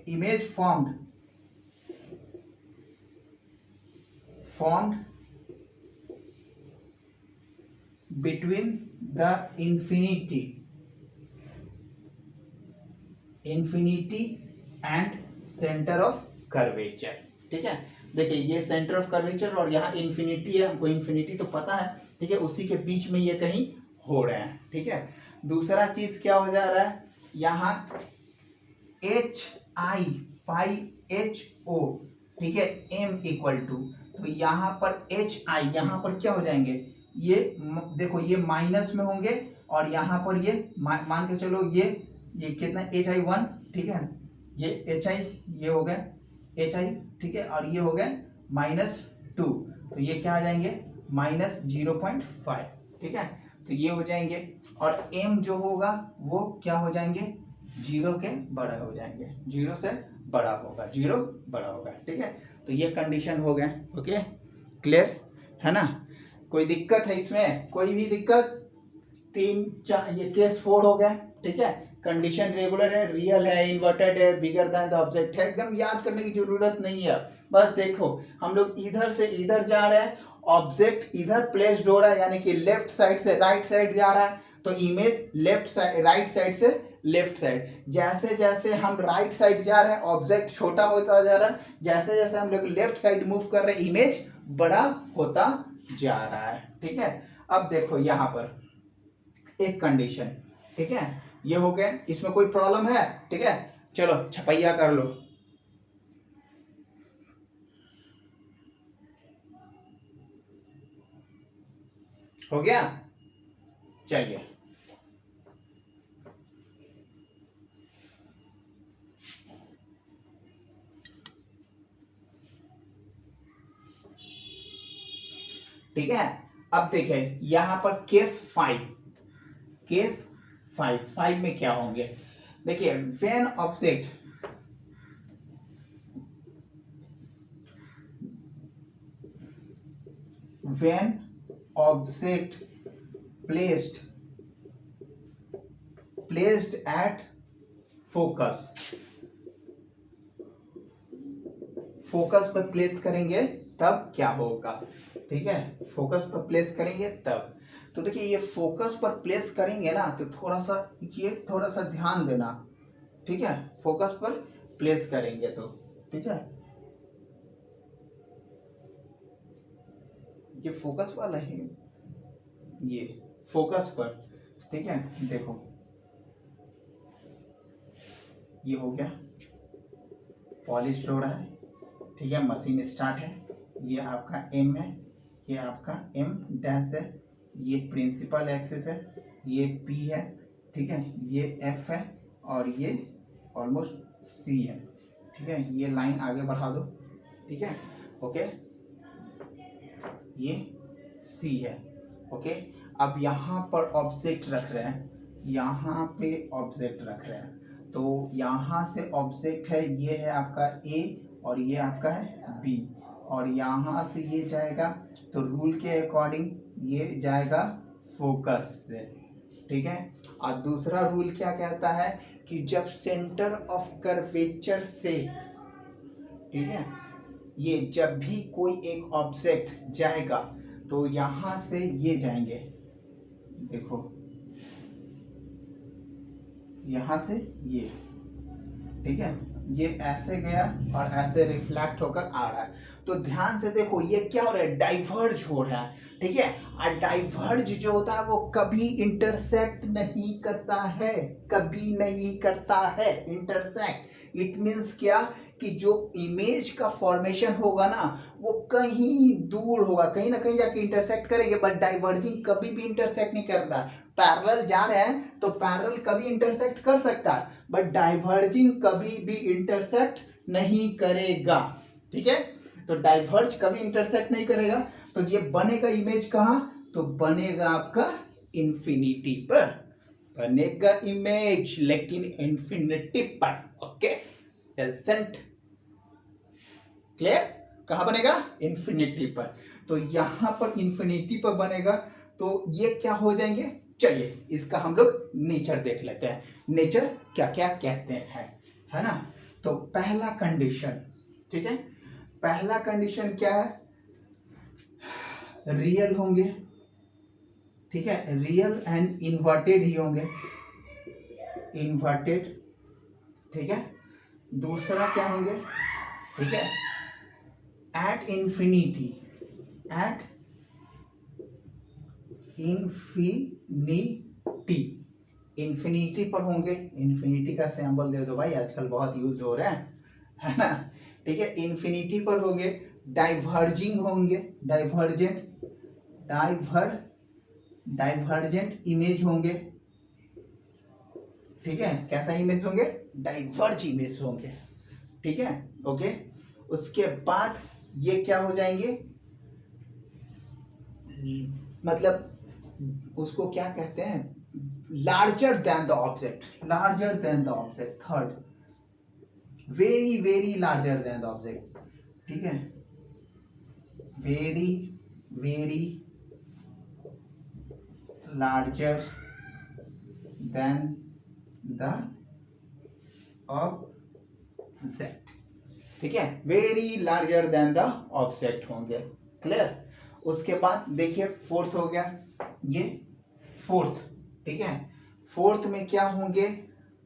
image formed between the infinity and center of curvature, ठीक है। देखिए ये सेंटर ऑफ कर्वेचर और यहाँ इन्फिनिटी है, हमको इन्फिनिटी तो पता है, ठीक है, उसी के बीच में ये कहीं हो रहे हैं, ठीक है। दूसरा चीज क्या हो जा रहा है, यहाँ H I pi H O, ठीक है, एम इक्वल टू, तो यहाँ पर एच आई, यहाँ पर क्या हो जाएंगे, ये देखो ये माइनस में होंगे, और यहाँ पर ये मान के चलो ये कितना एच आई 1, ठीक है, ये एच आई, ये हो गया एच आई, ठीक है, और ये हो गया -2, तो ये क्या आ जाएंगे -0.5, ठीक है, तो ये हो जाएंगे, और एम जो होगा वो क्या हो जाएंगे, 0 के बड़ा हो जाएंगे, 0 से बड़ा होगा, 0 बड़ा होगा, ठीक है। तो ये कंडीशन हो गया, ओके, क्लियर है ना, कोई दिक्कत है इसमें, कोई भी दिक्कत, 3 4, ये केस 4 हो गया, ठीक है। कंडीशन रेगुलर है, रियल है, इन्वर्टेड है, बिगर देन द ऑब्जेक्ट है, एकदम याद करने की जरूरत नहीं है। बस देखो हम लोग इधर से इधर जा रहे हैं, ऑब्जेक्ट इधर प्लेस्ड हो रहा है, यानी कि लेफ्ट साइड से राइट साइड जा रहा है, तो image left side, right side से लेफ्ट साइड, जैसे जैसे हम राइट साइड जा रहे हैं ऑब्जेक्ट छोटा होता जा रहा है, जैसे जैसे हम लोग लेफ्ट साइड मूव कर रहे हैं इमेज बड़ा होता जा रहा है, ठीक है। अब देखो यहाँ पर एक कंडीशन, ठीक है, ये हो गया, इसमें कोई प्रॉब्लम है, ठीक है, चलो छपैया कर लो, हो गया, चलिए ठीक है। अब देखें यहां पर केस 5 में क्या होंगे, देखिए when object placed at focus पर प्लेस करेंगे तब क्या होगा, ठीक है, फोकस पर प्लेस करेंगे तब। तो देखिए ये फोकस पर प्लेस करेंगे ना, तो थोड़ा सा ध्यान देना, ठीक है, फोकस पर प्लेस करेंगे तो, ठीक है, ये फोकस वाला है, ये फोकस पर, ठीक है, देखो ये हो गया, पॉलिश हो रहा है, ठीक है, मशीन स्टार्ट है, ये आपका एम है, ये आपका एम डैश है, ये प्रिंसिपल एक्सिस है, ये पी है, ठीक है, ये एफ है, और ये ऑलमोस्ट सी है, ठीक है। ये लाइन आगे बढ़ा दो, ठीक है, ओके, ये सी है, ओके। अब यहाँ पर ऑब्जेक्ट रख रहे हैं, यहाँ पे ऑब्जेक्ट रख रहे हैं, तो यहाँ से ऑब्जेक्ट है, ये है आपका ए और ये आपका है बी, और यहाँ से ये जाएगा, तो रूल के अकॉर्डिंग ये जाएगा फोकस से, ठीक है। और दूसरा रूल क्या कहता है कि जब सेंटर ऑफ कर्वेचर से, ठीक है, ये जब भी कोई एक ऑब्जेक्ट जाएगा तो यहां से ये जाएंगे, देखो यहां से ये, ठीक है, ये ऐसे गया और ऐसे रिफ्लेक्ट होकर आ रहा है। तो ध्यान से देखो ये क्या हो रहा है, डाइवर्ज हो रहा है, ठीक है। और डाइवर्ज जो होता है वो कभी इंटरसेक्ट नहीं करता है, कभी नहीं करता है इंटरसेक्ट। इट मीन्स क्या कि जो इमेज का फॉर्मेशन होगा ना वो कहीं दूर होगा, कहीं ना कहीं जाके इंटरसेक्ट करेंगे, बट डाइवर्जिंग कभी भी इंटरसेक्ट नहीं करता। पैरेलल जा रहे हैं तो पैरेलल कभी इंटरसेक्ट कर सकता है, बट डाइवर्जिंग कभी भी इंटरसेक्ट नहीं करेगा, ठीक है। तो डाइवर्ज कभी इंटरसेक्ट नहीं करेगा, तो ये बनेगा इमेज कहाँ, तो बनेगा आपका इंफिनिटी पर बनेगा इमेज, लेकिन इंफिनिटी पर, ओके। डजंट क्लियर, कहाँ बनेगा, इंफिनिटी पर। तो यहां पर इंफिनिटी पर बनेगा, तो ये क्या हो जाएंगे, चलिए इसका हम लोग नेचर देख लेते हैं, नेचर क्या क्या कहते हैं, है ना। तो पहला कंडीशन, ठीक है, पहला कंडीशन क्या है, रियल होंगे, ठीक है, रियल एंड इन्वर्टेड ही होंगे, इन्वर्टेड, ठीक है। दूसरा क्या होंगे, ठीक है, at infinity, at infinity, infinity पर होंगे, इंफिनिटी का सिंबल दे दो भाई, आजकल बहुत यूज हो रहा है ना, ठीक है। इंफिनिटी पर होंगे, डाइवर्जिंग होंगे, डाइवर्जेंट, डाइवर्जेंट इमेज होंगे, ठीक है। कैसा इमेज होंगे, डाइवर्ज इमेज होंगे, ठीक है, ओके। उसके बाद ये क्या हो जाएंगे, मतलब उसको क्या कहते हैं, larger than the object, larger than the object, third, very very larger than the object, ठीक है, very very larger than the object, ठीक है, very larger than the object होंगे, क्लियर। उसके बाद देखिए फोर्थ हो गया, ये फोर्थ, ठीक है। फोर्थ में क्या होंगे,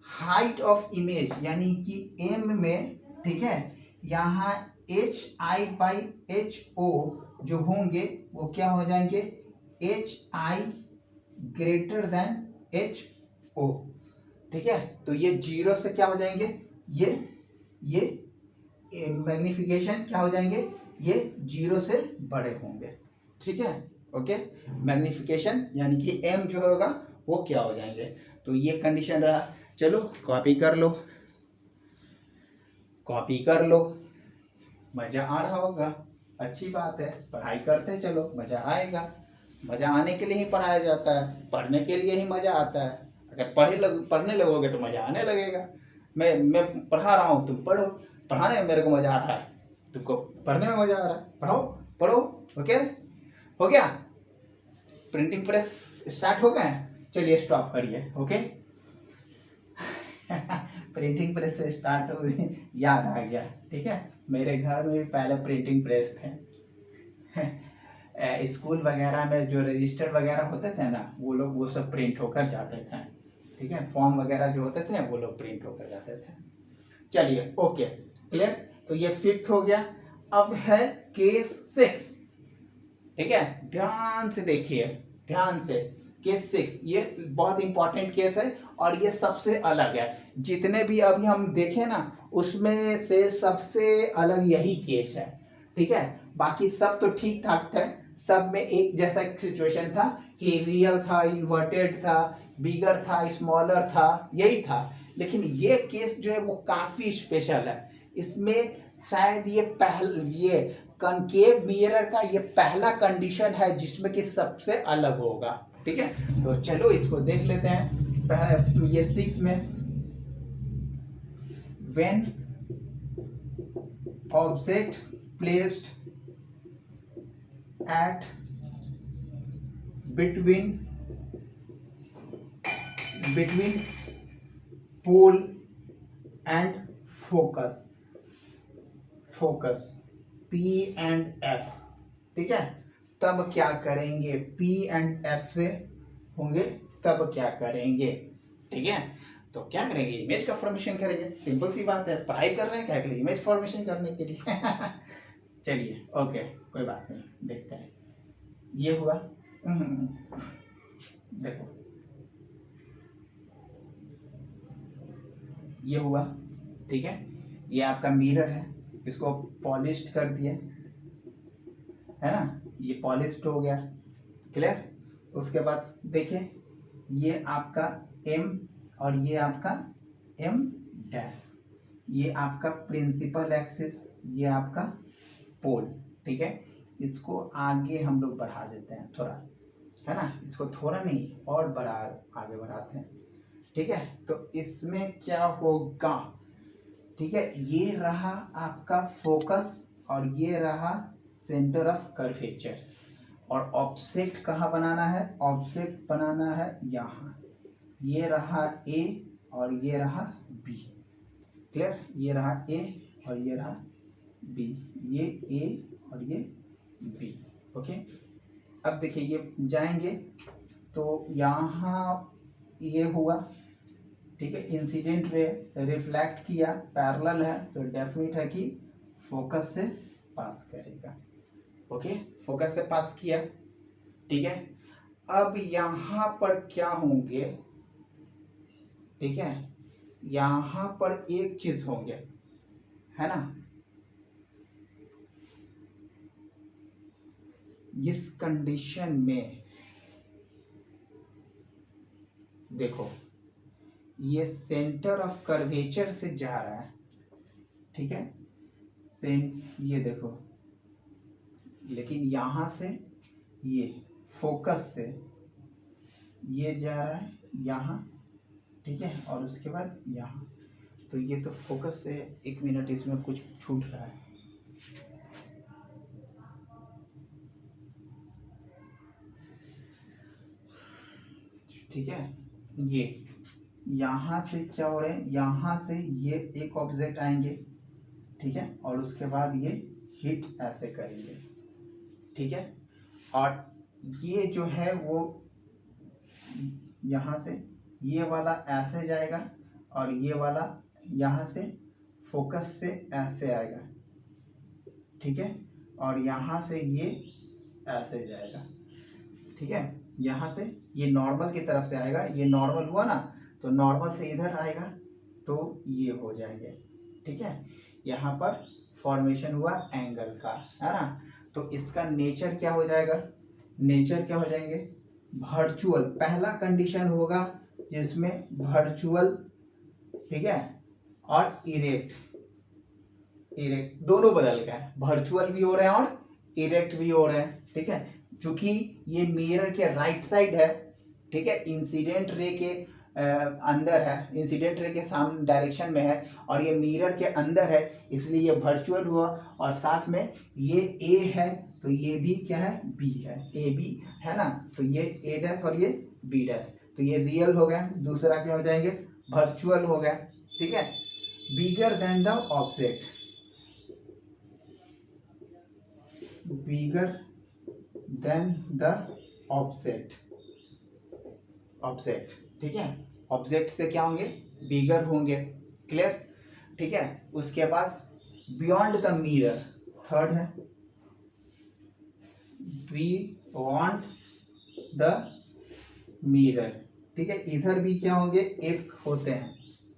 हाइट ऑफ इमेज, यानी कि एम में, ठीक है, यहाँ HI/HO जो होंगे वो क्या हो जाएंगे, HI ग्रेटर देन HO, ठीक है। तो ये जीरो से क्या हो जाएंगे, ये मैग्निफिकेशन क्या हो जाएंगे, ये जीरो से बड़े होंगे, ठीक है, ओके। मैग्निफिकेशन यानी कि m जो होगा वो क्या हो जाएंगे, तो ये कंडीशन रहा। चलो कॉपी कर लो, कॉपी कर लो, मजा आ रहा होगा, अच्छी बात है, पढ़ाई करते चलो, मजा आएगा, मजा आने के लिए ही पढ़ाया जाता है, पढ़ने के लिए ही मजा आता है। अगर पढ़ने लगोगे तो मजा आने लगेगा। मैं पढ़ा रहा हूँ, तुम पढ़ो, पढ़ाने में मेरे को मजा आ रहा है, तुमको पढ़ने में मजा आ रहा है, पढ़ो पढ़ो, ओके, हो गया। प्रिंटिंग प्रेस स्टार्ट हो गए, चलिए स्टॉप करिए, ओके। प्रिंटिंग प्रेस से स्टार्ट हो, याद आ गया, ठीक है। मेरे घर में भी पहले प्रिंटिंग प्रेस थे। स्कूल वगैरह में जो रजिस्टर वगैरह होते थे ना, वो सब प्रिंट होकर जाते थे, ठीक है। फॉर्म वगैरह जो होते थे वो लोग प्रिंट होकर जाते थे। चलिए ओके, क्लियर। तो ये फिफ्थ हो गया। अब है केस 6, ठीक है, ध्यान से देखिए, ध्यान से। केस 6 ये बहुत इंपॉर्टेंट केस है और ये सबसे अलग है। जितने भी अभी हम देखें ना उसमें से सबसे अलग यही केस है, ठीक है। बाकी सब तो ठीक ठाक थे, सब में एक जैसा सिचुएशन था कि रियल था, इन्वर्टेड था, बिगर था, स्मॉलर था, यही था। लेकिन ये केस जो है वो काफी स्पेशल है। इसमें शायद ये कनकेव मिरर का ये पहला कंडीशन है जिसमें कि सबसे अलग होगा। ठीक है, तो चलो इसको देख लेते हैं। ये 6 में, when object placed at between pole and focus P and F। ठीक है, तब क्या करेंगे, P and F से होंगे तब क्या करेंगे। ठीक है, तो क्या करेंगे, इमेज का फॉर्मेशन करेंगे। सिंपल सी बात है, पढ़ाई कर रहे हैं क्या के लिए, इमेज फॉर्मेशन करने के लिए। चलिए ओके, कोई बात नहीं, देखते हैं। ये हुआ, देखो ये हुआ। ठीक है, ये आपका मिरर है, इसको पॉलिश कर दिया है ना, ये पॉलिश हो गया, क्लियर। उसके बाद देखिए ये आपका M और ये आपका M डैश, ये आपका प्रिंसिपल एक्सिस, ये आपका पोल। ठीक है, इसको आगे हम लोग बढ़ा देते हैं थोड़ा, है ना, इसको थोड़ा नहीं और आगे बढ़ाते हैं। ठीक है, तो इसमें क्या होगा, ठीक है, ये रहा आपका फोकस और ये रहा सेंटर ऑफ कर्वेचर। और ऑब्जेक्ट कहाँ बनाना है, ऑब्जेक्ट बनाना है यहाँ, ये रहा A और ये रहा B। क्लियर, ये रहा A और ये रहा B, ये A और ये B। ओके, अब देखिए ये जाएंगे तो यहाँ ये हुआ। ठीक है, इंसिडेंट रे रिफ्लेक्ट किया, पैरेलल है तो डेफिनेट है कि फोकस से पास करेगा। ओके, फोकस से पास किया। ठीक है, अब यहाँ पर क्या होंगे, ठीक है, यहाँ पर एक चीज होंगे, है ना, इस कंडीशन में देखो ये सेंटर ऑफ कर्वेचर से जा रहा है। ठीक है, ये देखो, लेकिन यहां से ये फोकस से ये जा रहा है यहाँ। ठीक है, और उसके बाद यहाँ, तो ये तो फोकस से, एक मिनट इसमें कुछ छूट रहा है। ठीक है, ये यहाँ से क्या हो रहे हैं, यहाँ से ये एक ऑब्जेक्ट आएंगे। ठीक है, और उसके बाद ये हिट ऐसे करेंगे। ठीक है, और ये जो है वो यहाँ से ये वाला ऐसे जाएगा और ये वाला यहाँ से फोकस से ऐसे आएगा। ठीक है, और यहाँ से ये ऐसे जाएगा। ठीक है, यहाँ से ये नॉर्मल की तरफ से आएगा, ये नॉर्मल हुआ ना, तो नॉर्मल से इधर आएगा तो ये हो जाएंगे। ठीक है, यहाँ पर फॉर्मेशन हुआ एंगल का, है ना, तो इसका नेचर क्या हो जाएगा, नेचर क्या हो जाएंगे, वर्चुअल। पहला कंडीशन होगा जिसमें वर्चुअल, ठीक है, और इरेक्ट दोनों बदल गए, वर्चुअल भी हो रहे हैं और इरेक्ट भी हो रहे हैं। ठीक है, चूंकि ये मिरर के राइट साइड है। ठीक है, इंसिडेंट रे के अंदर है, इंसिडेंट रे के सामने डायरेक्शन में है और ये मिरर के अंदर है, इसलिए ये वर्चुअल हुआ। और साथ में ये A है तो ये भी क्या है, B है, A B है ना, तो ये A डैश और ये B डैश, तो ये रियल हो गया। दूसरा क्या हो जाएंगे, वर्चुअल हो गया। ठीक है, bigger than the object, bigger than the object, ठीक है, ऑब्जेक्ट से क्या होंगे, बिगर होंगे। क्लियर, ठीक है, उसके बाद बियॉन्ड द मिरर, थर्ड है बियॉन्ड द मिरर। ठीक है, इधर भी क्या होंगे, F होते हैं।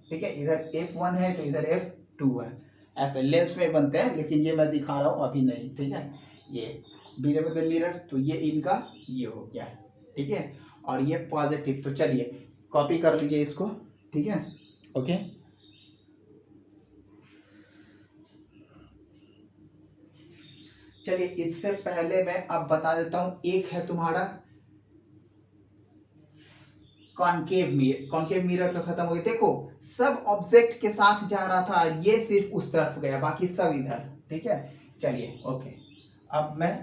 ठीक है, इधर F1 है तो इधर F2 है, ऐसे लेंस में बनते हैं, लेकिन ये मैं दिखा रहा हूँ अभी नहीं। ठीक है, ये बियॉन्ड द मिरर, तो ये इनका ये हो गया। ठीक है, और ये पॉजिटिव। तो चलिए कॉपी कर लीजिए इसको। ठीक है, ओके। चलिए इससे पहले मैं अब बता देता हूं, एक है तुम्हारा कॉनकेव मिरर तो खत्म हो गया। देखो सब ऑब्जेक्ट के साथ जा रहा था, ये सिर्फ उस तरफ गया, बाकी सब इधर। ठीक है, चलिए ओके। अब मैं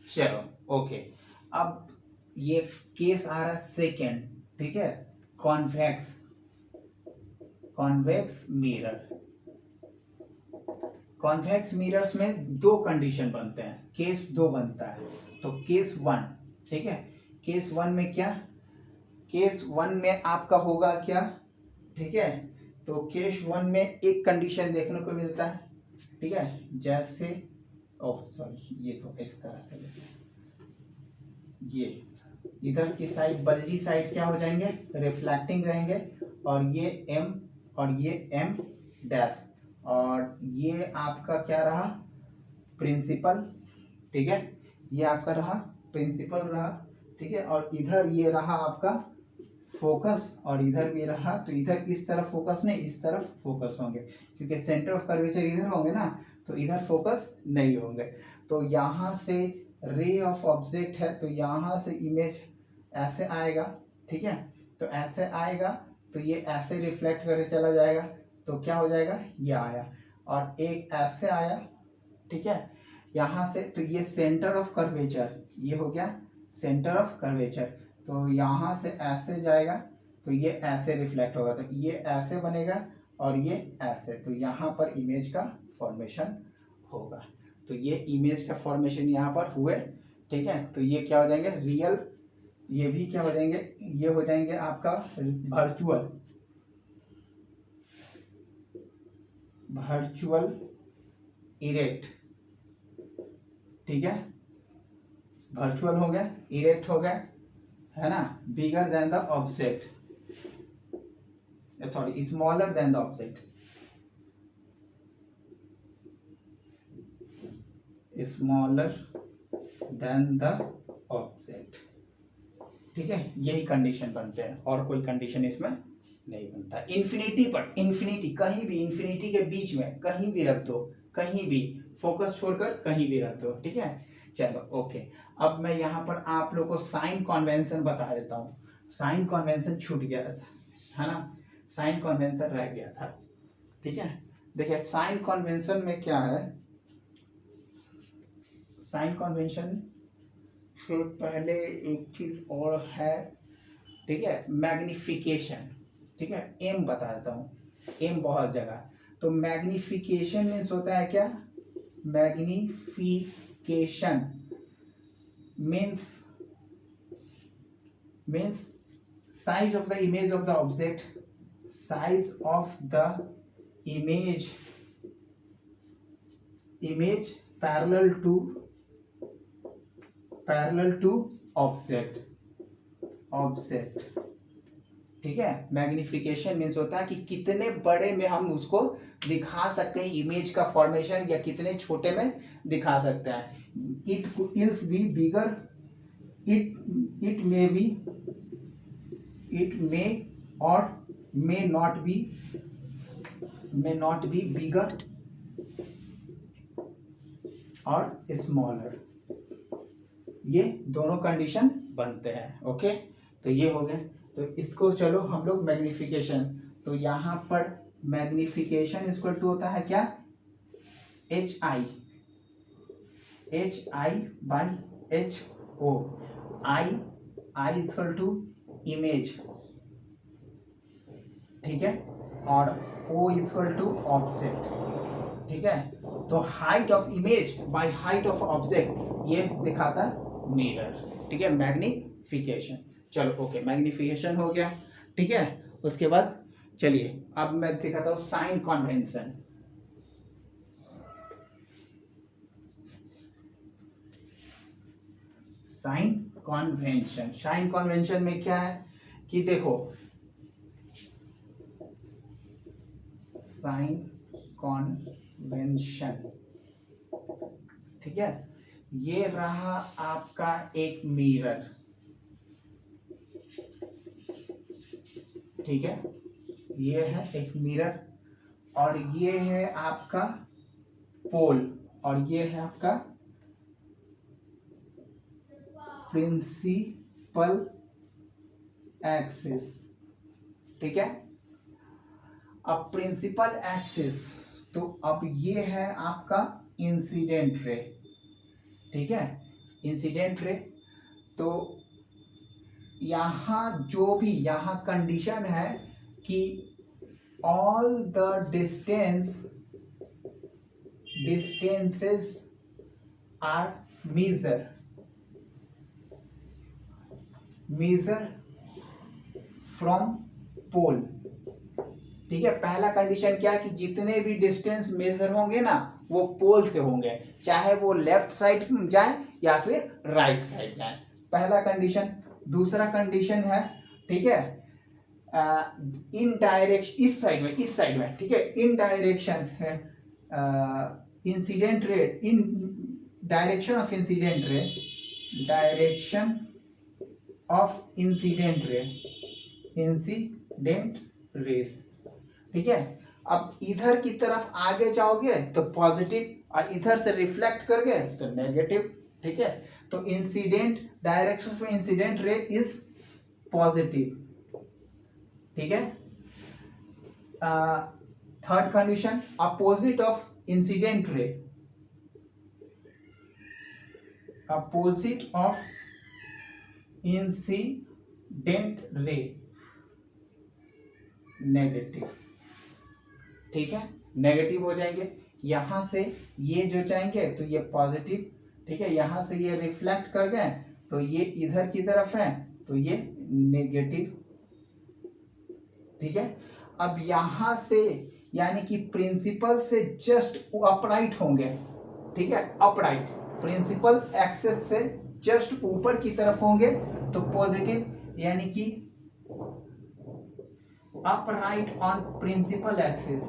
चलो ओके। अब ये केस आ रहा है सेकेंड। ठीक है, convex convex mirror. Convex mirrors में दो कंडीशन बनते हैं, केस दो बनता है। तो केस वन, ठीक है, केस वन में क्या, केस वन में आपका होगा क्या, ठीक है। तो केस वन में एक कंडीशन देखने को मिलता है, ठीक है, जैसे ओह सॉरी, ये तो इस तरह से ये इधर की साइड बल्जी साइड क्या हो जाएंगे, रिफ्लेक्टिंग रहेंगे, और ये एम और ये एम डैश, और ये आपका क्या रहा, प्रिंसिपल। ठीक है, ये आपका रहा प्रिंसिपल रहा। ठीक है, और इधर ये रहा आपका फोकस, और इधर भी रहा। तो इधर इस तरफ फोकस नहीं, इस तरफ फोकस होंगे, क्योंकि सेंटर ऑफ कर्वेचर इधर होंगे ना, तो इधर फोकस नहीं होंगे। तो यहाँ से रे ऑफ ऑब्जेक्ट है, तो यहाँ से इमेज ऐसे आएगा। ठीक है, तो ऐसे आएगा, तो ये ऐसे रिफ्लेक्ट करके चला जाएगा, तो क्या हो जाएगा, ये आया। और एक ऐसे आया, ठीक है, यहाँ से, तो ये सेंटर ऑफ कर्वेचर, ये हो गया सेंटर ऑफ कर्वेचर। तो यहाँ से ऐसे जाएगा, तो ये ऐसे रिफ्लेक्ट होगा, तो ये ऐसे बनेगा और ये ऐसे, तो यहाँ पर इमेज का फॉर्मेशन होगा। तो ये इमेज का फॉर्मेशन यहाँ पर हुए। ठीक है, तो ये क्या हो जाएंगे, रियल, ये भी क्या हो जाएंगे, ये हो जाएंगे आपका वर्चुअल इरेक्ट। ठीक है, वर्चुअल हो गया, इरेक्ट हो गया, है ना, बिगर than the object, sorry smaller than the object, smaller than the object. ठीक है, यही कंडीशन बनते हैं, और कोई कंडीशन इसमें नहीं बनता। इन्फिनिटी पर, इन्फिनिटी कहीं भी, इन्फिनिटी के बीच में कहीं भी रख दो, कहीं भी, फोकस छोड़कर कहीं भी रख दो। ठीक है, चलो ओके। अब मैं यहाँ पर आप लोगों को साइन कॉन्वेंशन बता देता हूँ। साइन कॉन्वेंशन छूट गया है ना, साइन कॉन्वेंशन रह गया था। ठीक है, देखिए साइन कॉन्वेंशन में क्या है, साइन कॉन्वेंशन से पहले एक चीज और है। ठीक है, मैग्निफिकेशन। ठीक है, एम बता देता हूँ, एम बहुत जगह। तो मैग्निफिकेशन मीन्स होता है क्या, magnification means size of the image of the object, size of the image parallel to object। ठीक है, मैग्निफिकेशन मीन्स होता है कि कितने बड़े में हम उसको दिखा सकते हैं, इमेज का फॉर्मेशन, या कितने छोटे में दिखा सकते हैं। It is be bigger, it may or may not be bigger और स्मॉलर, ये दोनों कंडीशन बनते हैं। ओके, तो ये हो गए। तो इसको चलो हम लोग मैग्निफिकेशन, तो यहाँ पर मैग्निफिकेशन इक्वल टू होता है क्या, HI by HO। I equal to image, ठीक है, और O इक्वल टू ऑब्जेक्ट। ठीक है। तो height of image by height of object ये दिखाता मिरर, ठीक है, मैग्निफिकेशन। चलो ओके, मैग्निफिकेशन हो गया, ठीक है। उसके बाद चलिए अब मैं दिखाता हूँ sign convention. Sign convention, sign convention में क्या है कि देखो साइन कन्वेंशन, ठीक है, ये रहा आपका एक मिरर, ठीक है, ये है एक मिरर और ये है आपका पोल और ये है आपका प्रिंसिपल एक्सिस, ठीक है। अब प्रिंसिपल एक्सिस, तो अब ये है आपका इंसिडेंट रे, ठीक है, इंसिडेंट रे। तो यहाँ जो भी यहाँ कंडीशन है कि all the distances are measure from pole, ठीक है। पहला कंडीशन क्या है कि जितने भी डिस्टेंस मेजर होंगे ना वो पोल से होंगे, चाहे वो लेफ्ट साइड जाए या फिर राइट साइड जाए, पहला कंडीशन। दूसरा कंडीशन है, ठीक है, इन डायरेक्शन, इस साइड में, ठीक है, इन डायरेक्शन है incident ray, in direction of incident ray, direction of incident rays, ठीक है। अब इधर की तरफ आगे जाओगे तो पॉजिटिव और इधर से रिफ्लेक्ट कर गए तो नेगेटिव, ठीक है। तो इंसिडेंट डायरेक्शन ऑफ इंसिडेंट रे इज पॉजिटिव, ठीक है। Third condition, opposite of incident रे, अपोजिट ऑफ इंसिडेंट रे नेगेटिव, ठीक है, नेगेटिव हो जाएंगे। यहां से ये जो जाएंगे तो ये पॉजिटिव, ठीक है, यहां से ये रिफ्लेक्ट कर गए तो ये इधर की तरफ है तो ये नेगेटिव, ठीक है। अब यहां से यानी कि प्रिंसिपल से जस्ट अपराइट होंगे, ठीक है, अपराइट, प्रिंसिपल एक्सिस से जस्ट ऊपर की तरफ होंगे तो पॉजिटिव, यानी कि upright on principal axis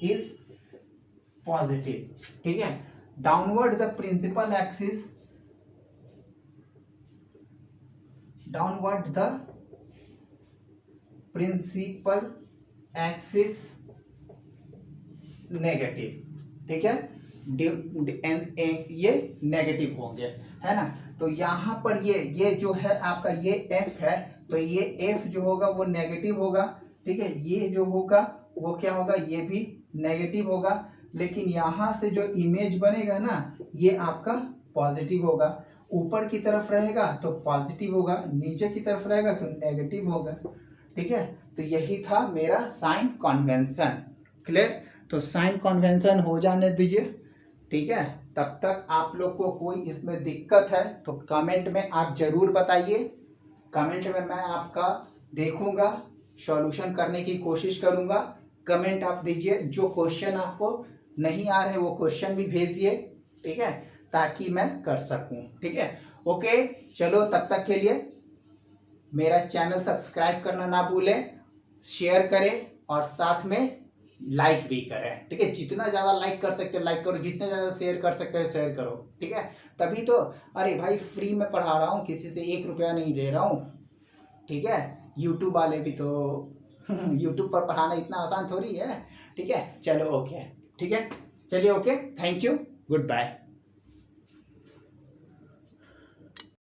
is positive, ठीक है। Downward the principal axis, downward the principal axis negative, ठीक है, ये नेगेटिव होंगे, है ना। तो यहाँ पर ये जो है आपका ये एफ है तो ये एफ जो होगा वो नेगेटिव होगा, ठीक है। ये जो होगा वो क्या होगा, ये भी नेगेटिव होगा, लेकिन यहाँ से जो इमेज बनेगा ना ये आपका पॉजिटिव होगा। ऊपर की तरफ रहेगा तो पॉजिटिव होगा, नीचे की तरफ रहेगा तो नेगेटिव होगा, ठीक है। तो यही था मेरा साइन कन्वेंशन, क्लियर। तो साइन कन्वेंशन हो जाने दीजिए, ठीक है। तब तक आप लोग को कोई इसमें दिक्कत है तो कमेंट में आप जरूर बताइए, कमेंट में मैं आपका देखूंगा, सॉल्यूशन करने की कोशिश करूंगा। कमेंट आप दीजिए, जो क्वेश्चन आपको नहीं आ रहे वो क्वेश्चन भी भेजिए, ठीक है, ताकि मैं कर सकूं, ठीक है। ओके, चलो तब तक के लिए मेरा चैनल सब्सक्राइब करना ना भूलें, शेयर करें और साथ में लाइक भी करें, ठीक है। जितना ज़्यादा लाइक कर सकते हो लाइक करो, जितने ज़्यादा शेयर कर सकते हो शेयर करो, ठीक है। तभी तो, अरे भाई फ्री में पढ़ा रहा हूँ, किसी से 1 रुपया नहीं ले रहा हूँ, ठीक है। यूट्यूब वाले भी तो यूट्यूब पर पढ़ाना इतना आसान थोड़ी है, ठीक है। चलो ओके, ठीक है, चलिए okay, thank you, good bye.